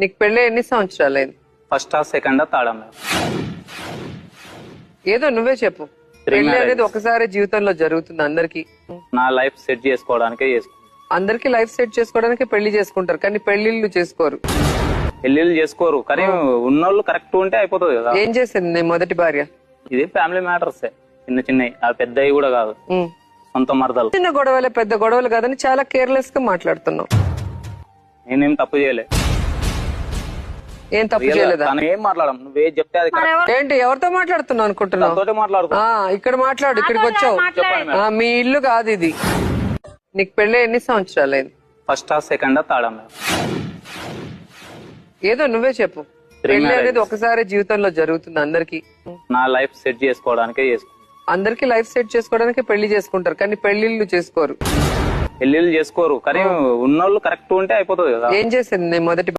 నీకు పెళ్ళి ఎన్ని సంవత్సరాలైంది? ఫస్ట్ సెకండ్ థర్డ్ అమ్మాయి. ఏదో నువ్వే చెప్పు. పెళ్లి అనేది ఒకసారి జీవితంలో జరుగుతుంది అందరికి. నా లైఫ్ సెట్ చేసుకోవడానికే చేసుకుంటాను. అందరికి లైఫ్ సెట్ చేసుకోవడానికి పెళ్లి చేసుకుంటారు, కానీ పెళ్లిళ్ళు చేసుకోరు. పెళ్లిళ్ళు చేసుకోరు, కానీ ఉన్నోళ్ళు కరెక్ట్ ఉంటే అయిపోతుంది కదా. ఏం చేసింది నీ మొదటి భార్య? ఇది ఫ్యామిలీ మ్యాటర్స్, చిన్న చిన్నవి, ఆ పెద్దవి కూడా కాదు, సొంత మరదలు. చిన్న గొడవలే, పెద్ద గొడవలు కాదని చాలా కేర్లెస్ గా మాట్లాడుతున్నావు. నేనేం తప్పు చేయలే. ఏం తప్పు చేయలేదా? తను ఏం మాట్లాడడం, నువ్వే చెప్తే అది correct. ఏంటి ఎవరితో మాట్లాడుతున్నావు అనుకుంటున్నావు? తనతోటే మాట్లాడుతా. ఇక్కడ మాట్లాడు, ఇక్కడికి వచ్చావు. చెప్పండి మేడం. మీ ఇల్లు కాదు ఇది. నీకు పెళ్ళి ఎన్ని సంవత్సరాలైంది? ఫస్ట్ సెకండ్ థర్డ్ అమ్మాయి. ఏదో నువ్వే చెప్పు. పెళ్లి అనేది ఒకసారి జీవితంలో జరుగుతుంది అందరికి. నా లైఫ్ సెట్ చేసుకోవడానికే చేసుకుంటాను. అందరికి లైఫ్ సెట్ చేసుకోవడానికి పెళ్లి చేసుకుంటారు, కానీ పెళ్లిళ్ళు చేసుకోరు. పెళ్లిళ్ళు చేసుకోరు, కానీ ఉన్నోళ్ళు కరెక్ట్ ఉంటే అయిపోతుంది కదా. ఏం చేసింది నీ మొదటి